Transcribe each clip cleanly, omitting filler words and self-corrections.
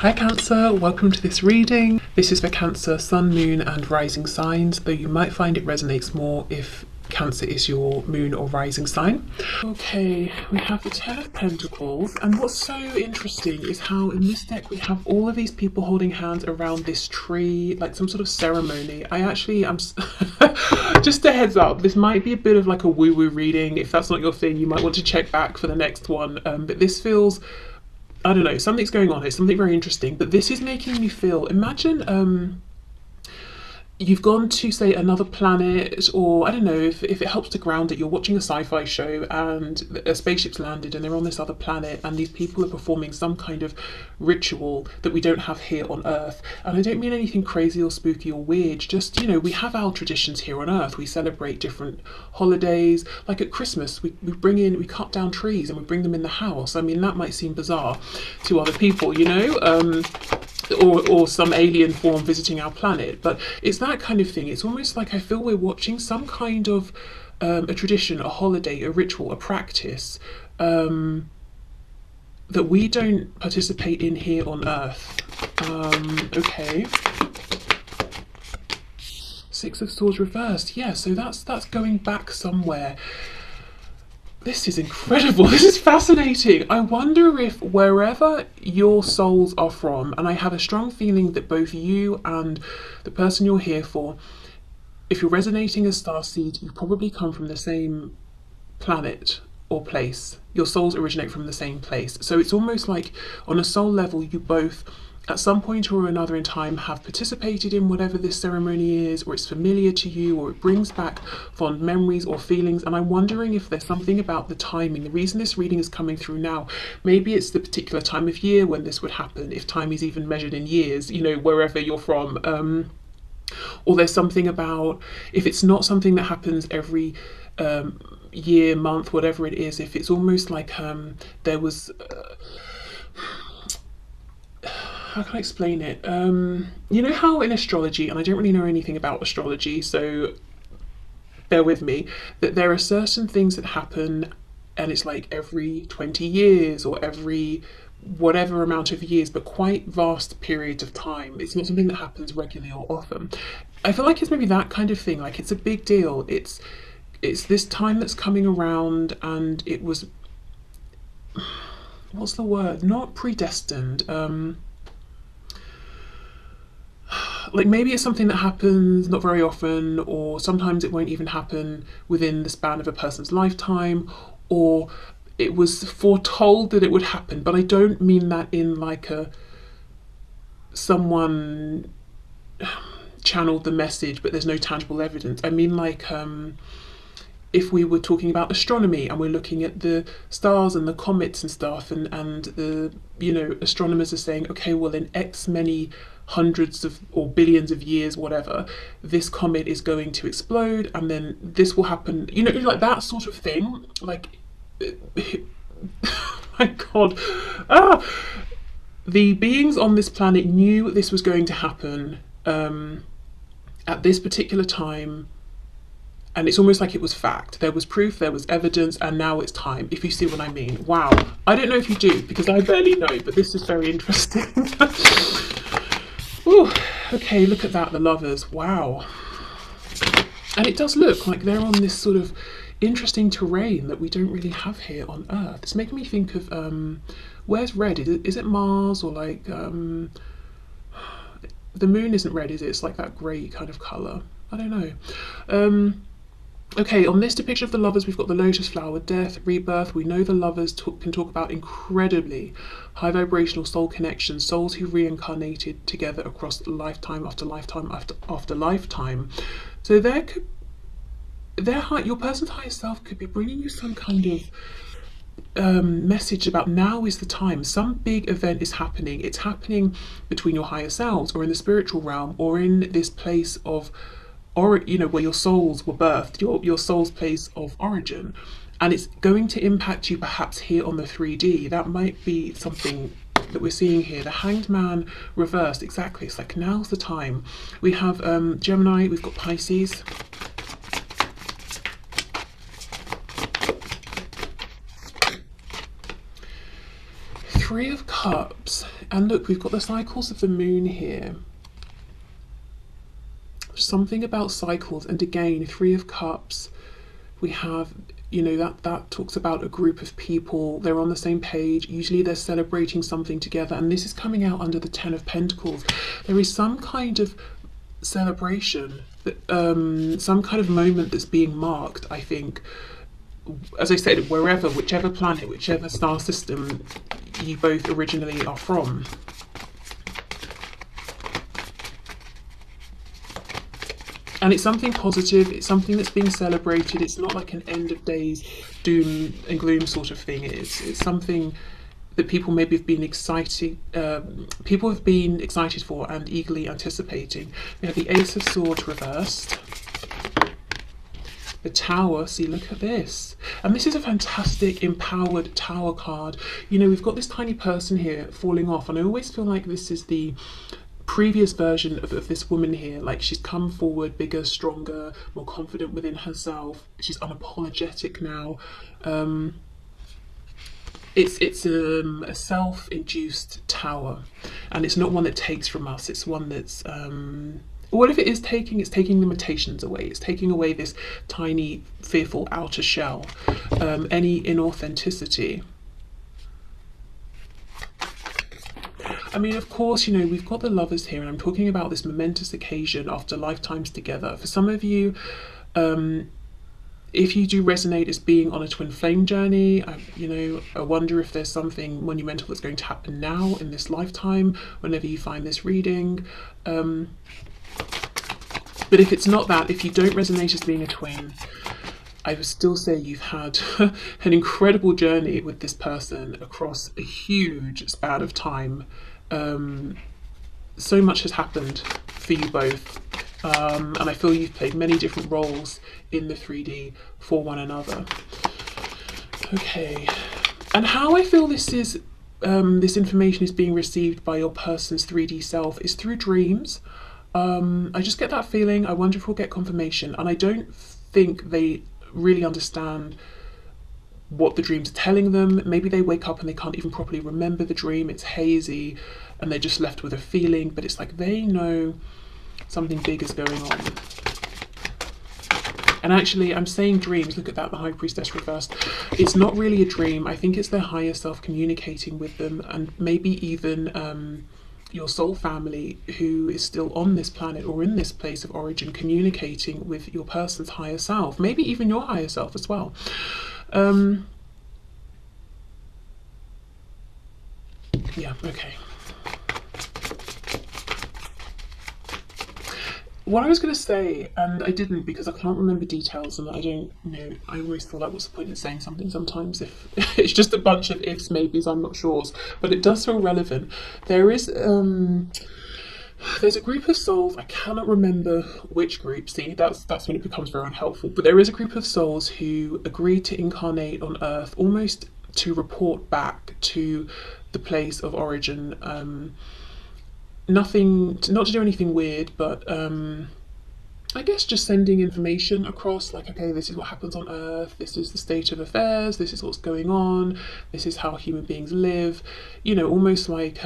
Hi Cancer, welcome to this reading. This is for Cancer, Sun, Moon and Rising signs, though you might find it resonates more if Cancer is your moon or rising sign. Okay, we have the Ten of Pentacles, and what's so interesting is how in this deck we have all of these people holding hands around this tree, like some sort of ceremony. I'm just a heads up, this might be a bit of like a woo-woo reading. If that's not your thing, you might want to check back for the next one, but this feels, I don't know, something's going on here, something very interesting, but this is making me feel, imagine you've gone to, say, another planet, or I don't know, if it helps to ground it, you're watching a sci-fi show and a spaceship's landed and they're on this other planet and these people are performing some kind of ritual that we don't have here on Earth. And I don't mean anything crazy or spooky or weird, just, you know, we have our traditions here on Earth. We celebrate different holidays, like at Christmas, we cut down trees and we bring them in the house. I mean, that might seem bizarre to other people, you know, or some alien form visiting our planet, but it's that kind of thing. It's almost like I feel we're watching some kind of a tradition, a holiday, a ritual, a practice that we don't participate in here on Earth. Okay. Six of Swords reversed. Yeah, so that's going back somewhere. This is incredible. This is fascinating. I wonder if wherever your souls are from, and I have a strong feeling that both you and the person you're here for, if you're resonating as starseed, you probably come from the same planet or place. Your souls originate from the same place. So it's almost like on a soul level, you both at some point or another in time have participated in whatever this ceremony is, or it's familiar to you, or it brings back fond memories or feelings. And I'm wondering if there's something about the timing. The reason this reading is coming through now, maybe it's the particular time of year when this would happen, if time is even measured in years, you know, wherever you're from. Or there's something about, if it's not something that happens every year, month, whatever it is, if it's almost like there was how can I explain it? You know how in astrology, and I don't really know anything about astrology, so bear with me, that there are certain things that happen and it's like every 20 years or every whatever amount of years, but quite vast periods of time. It's not something that happens regularly or often. I feel like it's maybe that kind of thing, like it's a big deal. It's this time that's coming around, and it was, what's the word? Not predestined. Like maybe it's something that happens not very often, or sometimes it won't even happen within the span of a person's lifetime, or it was foretold that it would happen. But I don't mean that in like a someone channeled the message but there's no tangible evidence. I mean like if we were talking about astronomy and we're looking at the stars and the comets and stuff, and the, you know, astronomers are saying, okay, well in X many hundreds of or billions of years, whatever, this comet is going to explode and then this will happen, you know, like that sort of thing. Like my god, the beings on this planet knew this was going to happen at this particular time, and it's almost like it was fact. There was proof, there was evidence, and now it's time, if you see what I mean. Wow. I don't know if you do, because I barely know, but this is very interesting. Ooh, okay, look at that, the Lovers. Wow. And it does look like they're on this sort of interesting terrain that we don't really have here on Earth. It's making me think of, where's red? Is it Mars, or like, the moon isn't red, is it? It's like that grey kind of colour. I don't know. Okay, on this depiction of the Lovers, we've got the lotus flower, death, rebirth. We know the Lovers can talk about incredibly high vibrational soul connections, souls who reincarnated together across lifetime after lifetime after lifetime. So your person's higher self could be bringing you some kind of message about now is the time. Some big event is happening. It's happening between your higher selves, or in the spiritual realm, or in this place of, or you know, where your souls were birthed, your soul's place of origin, and it's going to impact you perhaps here on the 3D. That might be something that we're seeing here. The Hanged Man reversed, exactly. It's like now's the time. We have Gemini, we've got Pisces. Three of Cups. And look, we've got the cycles of the moon here. Something about cycles, and again, Three of Cups. We have, you know, that talks about a group of people. They're on the same page. Usually they're celebrating something together, and this is coming out under the Ten of Pentacles. There is some kind of celebration, some kind of moment that's being marked, I think. As I said, wherever, whichever planet, whichever star system you both originally are from. And it's something positive, it's something that's being celebrated. It's not like an end of days doom and gloom sort of thing. It's something that people maybe have been excited, for and eagerly anticipating. We have the Ace of Swords reversed. The Tower, see, look at this. And this is a fantastic empowered Tower card. You know, we've got this tiny person here falling off, and I always feel like this is the previous version of this woman here. Like, she's come forward bigger, stronger, more confident within herself. She's unapologetic now. It's a self-induced tower, and it's not one that takes from us. It's one that's what if it is taking? It's taking limitations away. It's taking away this tiny, fearful outer shell, any inauthenticity. I mean, of course, you know, we've got the Lovers here, and I'm talking about this momentous occasion after lifetimes together. For some of you, if you do resonate as being on a twin flame journey, I wonder if there's something monumental that's going to happen now in this lifetime, whenever you find this reading. But if it's not that, if you don't resonate as being a twin, I would still say you've had an incredible journey with this person across a huge span of time. So much has happened for you both. And I feel you've played many different roles in the 3D for one another. Okay. And how I feel this information is being received by your person's 3D self is through dreams. I just get that feeling. I wonder if we'll get confirmation. And I don't think they really understand what the dreams are telling them. Maybe they wake up and they can't even properly remember the dream. It's hazy and they're just left with a feeling, but it's like they know something big is going on. And actually, I'm saying dreams, look at that, the High Priestess reversed. It's not really a dream. I think it's their higher self communicating with them, and maybe even your soul family who is still on this planet or in this place of origin communicating with your person's higher self, maybe even your higher self as well. Yeah, okay. What I was going to say, and I didn't because I can't remember details and I don't know, I always feel like what's the point in saying something sometimes if it's just a bunch of ifs, maybes, I'm not sure, but it does feel relevant. There's a group of souls, I cannot remember which group, see, that's when it becomes very unhelpful, but there is a group of souls who agreed to incarnate on Earth almost to report back to the place of origin. Not to do anything weird, but I guess just sending information across, like, okay, this is what happens on Earth, this is the state of affairs, this is what's going on, this is how human beings live, you know, almost like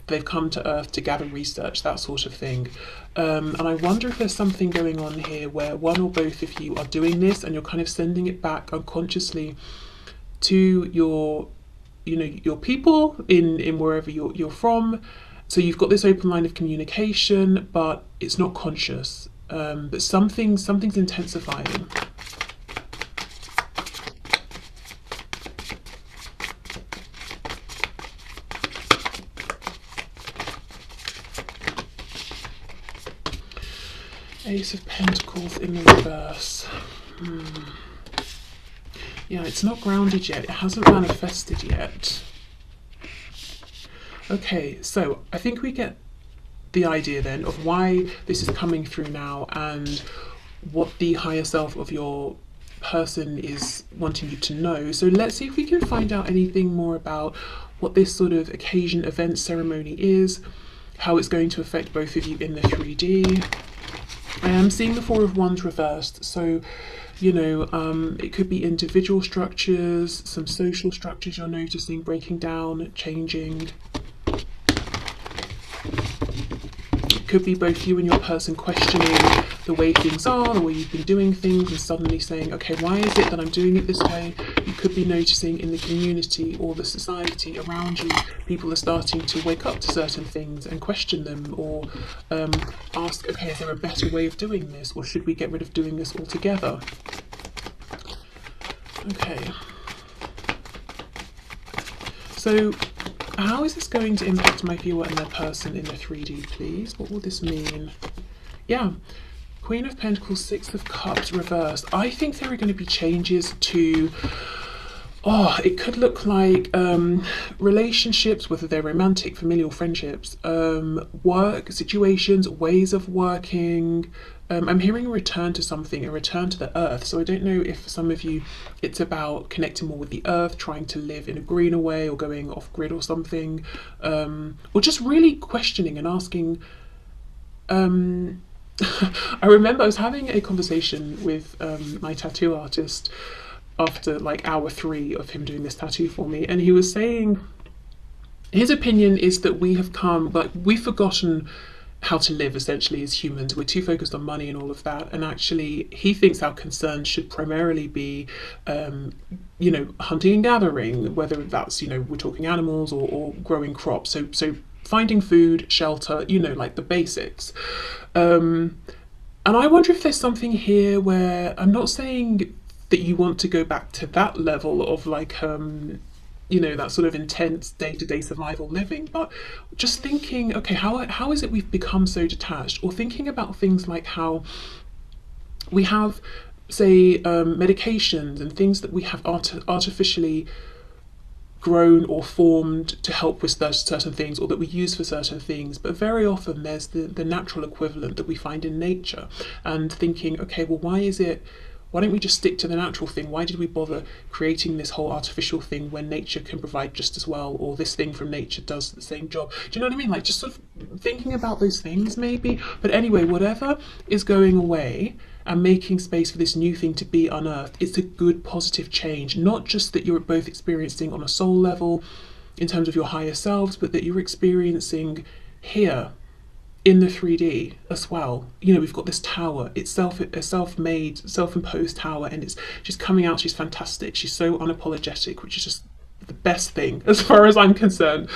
they've come to Earth to gather research, that sort of thing. And I wonder if there's something going on here where one or both of you are doing this and you're kind of sending it back unconsciously to your people in wherever you're from. So you've got this open line of communication, but it's not conscious. But something's intensifying. Ace of Pentacles in the reverse. Yeah, it's not grounded yet. It hasn't manifested yet. Okay, so I think we get the idea then of why this is coming through now and what the higher self of your person is wanting you to know. So let's see if we can find out anything more about what this sort of occasion, event, ceremony is, how it's going to affect both of you in the 3D. I am seeing the Four of Wands reversed, so you know, it could be individual structures, some social structures you're noticing breaking down, changing. It could be both you and your person questioning the way things are, the way you've been doing things, and suddenly saying, okay, why is it that I'm doing it this way? You could be noticing in the community or the society around you, people are starting to wake up to certain things and question them, or ask, okay, is there a better way of doing this, or should we get rid of doing this altogether? Okay. So how is this going to impact my viewer and their person in the 3D, please? What will this mean? Yeah, Queen of Pentacles, Six of Cups reversed. I think there are going to be changes to, it could look like relationships, whether they're romantic, familial, friendships, work situations, ways of working. I'm hearing a return to something, a return to the earth. So I don't know if for some of you it's about connecting more with the earth, trying to live in a greener way, or going off grid or something, or just really questioning and asking. I remember I was having a conversation with my tattoo artist after like hour 3 of him doing this tattoo for me, and he was saying his opinion is that we have come, like, we've forgotten how to live essentially as humans. We're too focused on money and all of that, and actually he thinks our concerns should primarily be you know, hunting and gathering, whether that's, you know, we're talking animals or growing crops, so finding food, shelter, you know, like the basics. And I wonder if there's something here where, I'm not saying that you want to go back to that level of like you know, that sort of intense day-to-day survival living, but just thinking, okay, how is it we've become so detached? Or thinking about things like how we have, say, medications and things that we have artificially grown or formed to help with certain things, or that we use for certain things, but very often there's the natural equivalent that we find in nature, and thinking, okay, well, why don't we just stick to the natural thing? Why did we bother creating this whole artificial thing when nature can provide just as well, or this thing from nature does the same job? Do you know what I mean? Like, just sort of thinking about those things maybe. But anyway, whatever is going away and making space for this new thing to be unearthed, it's a good positive change. Not just that you're both experiencing on a soul level in terms of your higher selves, but that you're experiencing here in the 3D as well. You know, we've got this tower, it's a self-made, self-imposed tower, and she's coming out, she's fantastic, she's so unapologetic, which is just the best thing as far as I'm concerned.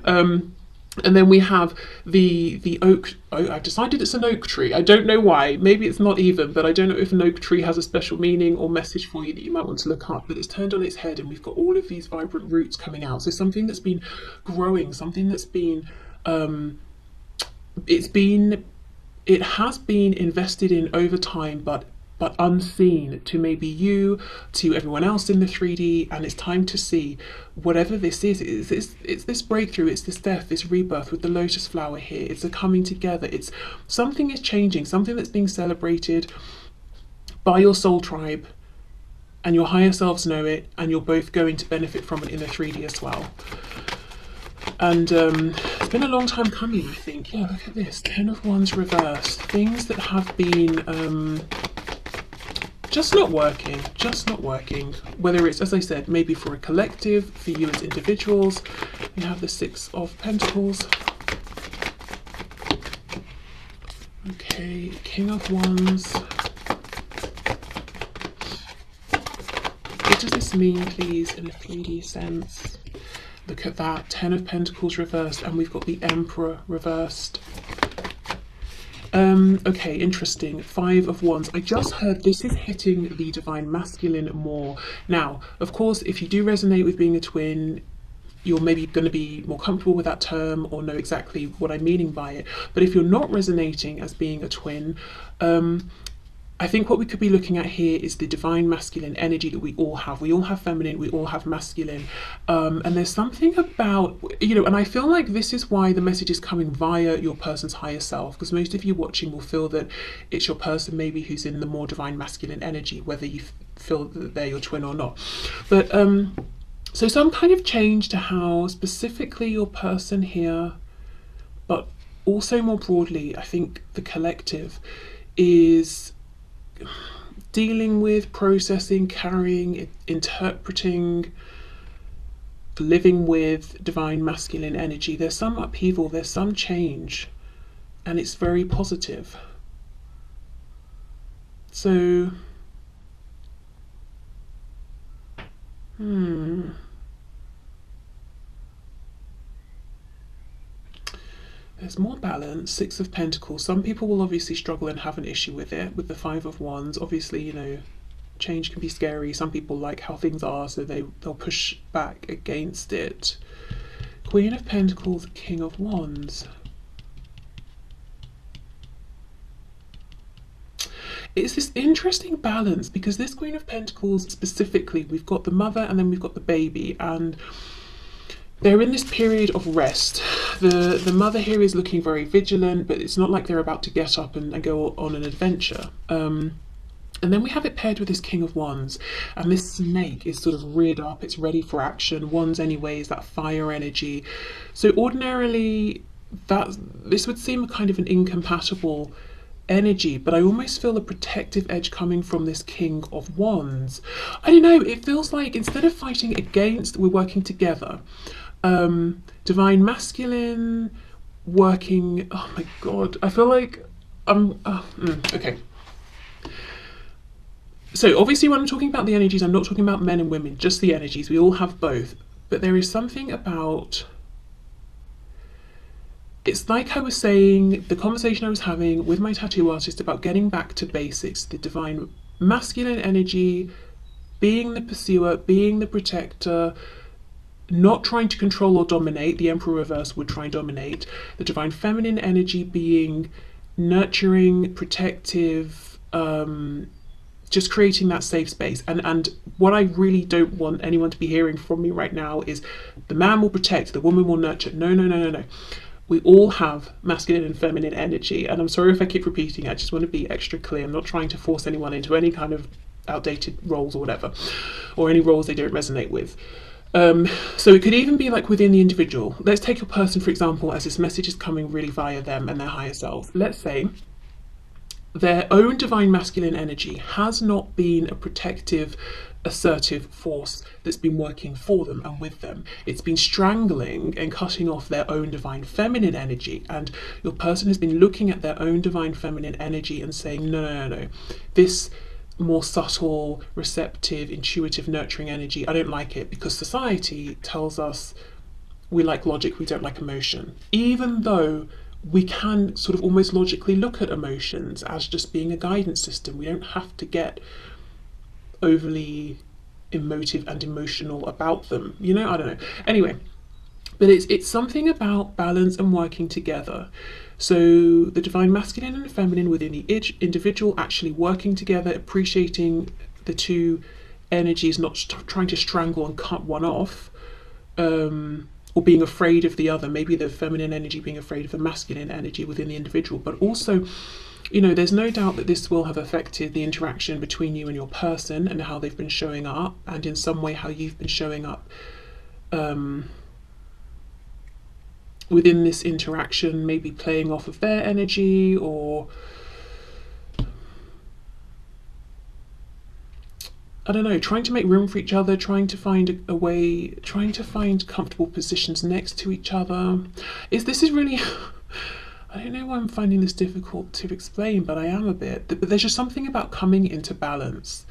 And then we have the oak. I've decided it's an oak tree. I don't know why. Maybe it's not even, but I don't know if an oak tree has a special meaning or message for you that you might want to look up. But it's turned on its head, and we've got all of these vibrant roots coming out. So something that's been growing, something that's been it has been invested in over time, but unseen to maybe you, to everyone else in the 3D, and it's time to see whatever this is. It's this breakthrough, it's this death, this rebirth with the lotus flower here. It's a coming together. It's something is changing, something that's being celebrated by your soul tribe, and your higher selves know it, and you're both going to benefit from it in the 3D as well. And it's been a long time coming, I think. Yeah, look at this, 10 of Wands reversed. Things that have been just not working. Whether it's, as I said, maybe for a collective, for you as individuals. We have the 6 of Pentacles. Okay, King of Wands. What does this mean, please, in a 3D sense? Look at that, 10 of Pentacles reversed, and we've got the Emperor reversed. Okay, interesting. 5 of Wands. I just heard this is hitting the divine masculine more. Now, of course, if you do resonate with being a twin, you're maybe going to be more comfortable with that term or know exactly what I'm meaning by it. But if you're not resonating as being a twin, I think what we could be looking at here is the divine masculine energy that we all have. We all have feminine, we all have masculine. And there's something about, you know, and I feel like this is why the message is coming via your person's higher self, because most of you watching will feel that it's your person maybe who's in the more divine masculine energy, whether you feel that they're your twin or not. But so some kind of change to how specifically your person here, but also more broadly, I think the collective, is dealing with, processing, carrying, interpreting, living with divine masculine energy. There's some upheaval, there's some change, and it's very positive. So, there's more balance. Six of Pentacles. Some people will obviously struggle and have an issue with it, with the Five of Wands. Obviously, you know, change can be scary. Some people like how things are, so they'll push back against it. Queen of Pentacles, King of Wands. It's this interesting balance, because this Queen of Pentacles specifically, we've got the mother and then we've got the baby, and they're in this period of rest. The mother here is looking very vigilant, but it's not like they're about to get up and go on an adventure. And then we have it paired with this King of Wands, and this snake is sort of reared up, it's ready for action. Wands anyway is that fire energy. So ordinarily, this would seem kind of an incompatible energy, but I almost feel a protective edge coming from this King of Wands. I don't know, it feels like instead of fighting against, we're working together. Divine masculine working, oh my god, I feel like okay. So obviously when I'm talking about the energies, I'm not talking about men and women, just the energies. We all have both, but there is something about, it's like I was saying, the conversation I was having with my tattoo artist about getting back to basics, the divine masculine energy, being the pursuer, being the protector, not trying to control or dominate. The Emperor reverse would try and dominate. The divine feminine energy being nurturing, protective, just creating that safe space. And what I really don't want anyone to be hearing from me right now is the man will protect, the woman will nurture. No, no, no, no, no. We all have masculine and feminine energy, and I'm sorry if I keep repeating, I just want to be extra clear. I'm not trying to force anyone into any kind of outdated roles or whatever, or any roles they don't resonate with. So it could even be like within the individual. Let's take a person, for example, as this message is coming really via them and their higher self. Let's say their own divine masculine energy has not been a protective, assertive force that's been working for them and with them. It's been strangling and cutting off their own divine feminine energy, and your person has been looking at their own divine feminine energy and saying, no, no, no, no, this more subtle, receptive, intuitive, nurturing energy, I don't like it, because society tells us we like logic, we don't like emotion, even though we can sort of almost logically look at emotions as just being a guidance system. We don't have to get overly emotive and emotional about them, you know, I don't know. Anyway, but it's something about balance and working together. So the divine masculine and feminine within the individual actually working together, appreciating the two energies, not trying to strangle and cut one off, or being afraid of the other. Maybe the feminine energy being afraid of the masculine energy within the individual. But also, you know, there's no doubt that this will have affected the interaction between you and your person and how they've been showing up, and in some way how you've been showing up within this interaction, maybe playing off of their energy, or I don't know, trying to make room for each other, trying to find a way, trying to find comfortable positions next to each other. This is really I don't know why I'm finding this difficult to explain, but I am a bit. But there's just something about coming into balance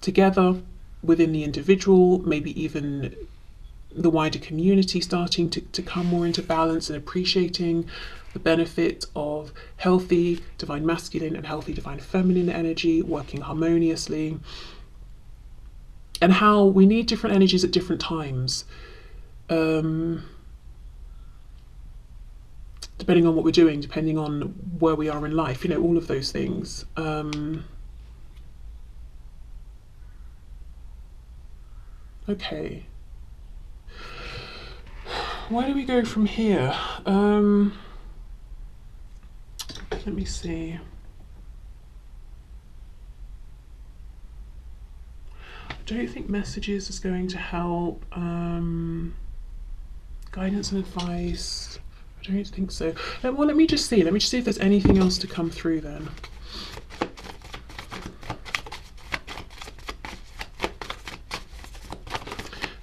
together within the individual, maybe even the wider community starting to come more into balance and appreciating the benefit of healthy divine masculine and healthy divine feminine energy working harmoniously, and how we need different energies at different times, depending on what we're doing, depending on where we are in life, you know, all of those things. Okay. Where do we go from here? Let me see. I don't think messages is going to help. Guidance and advice. I don't think so. Well, let me just see if there's anything else to come through then.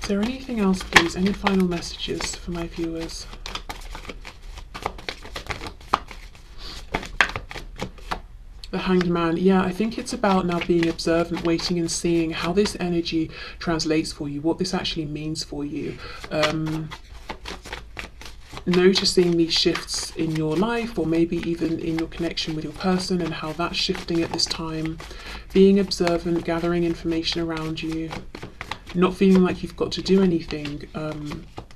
Is there anything else, please? Any final messages for my viewers? The Hanged Man. Yeah, I think it's about now being observant, waiting and seeing how this energy translates for you, what this actually means for you. Noticing these shifts in your life, or maybe even in your connection with your person, and how that's shifting at this time. Being observant, gathering information around you, not feeling like you've got to do anything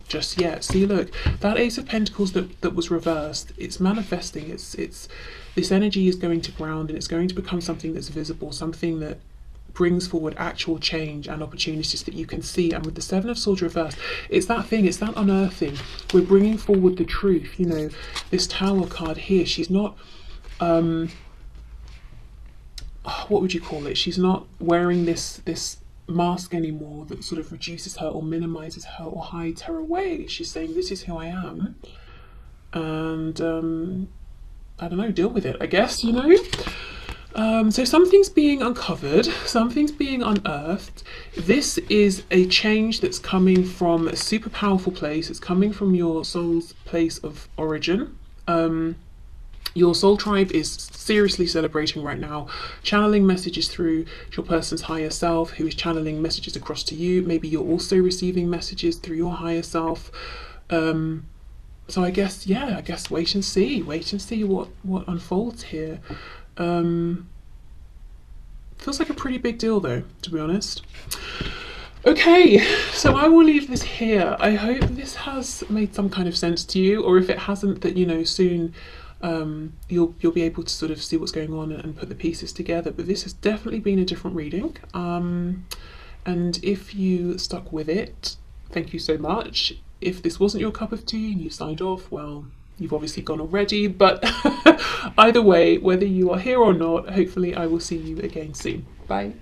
just yet. See, look, that Ace of Pentacles that was reversed, it's manifesting. It's this energy is going to ground, and it's going to become something that's visible, something that brings forward actual change and opportunities that you can see. And with the Seven of Swords reversed, it's that thing, it's that unearthing. We're bringing forward the truth. You know, this Tower card here, she's not what would you call it, she's not wearing this mask anymore that sort of reduces her or minimizes her or hides her away. She's saying, this is who I am, and I don't know, deal with it, I guess, you know. So something's being uncovered, something's being unearthed. This is a change that's coming from a super powerful place. It's coming from your soul's place of origin. Your soul tribe is seriously celebrating right now, channeling messages through your person's higher self, who is channeling messages across to you. Maybe you're also receiving messages through your higher self. So I guess, yeah, I guess wait and see what unfolds here. Feels like a pretty big deal though, to be honest. Okay, so I will leave this here. I hope this has made some kind of sense to you, or if it hasn't, that, you know, soon you'll be able to sort of see what's going on and put the pieces together. But this has definitely been a different reading, and if you stuck with it, thank you so much. If this wasn't your cup of tea and you signed off, well, you've obviously gone already. But either way, whether you are here or not, hopefully I will see you again soon. Bye.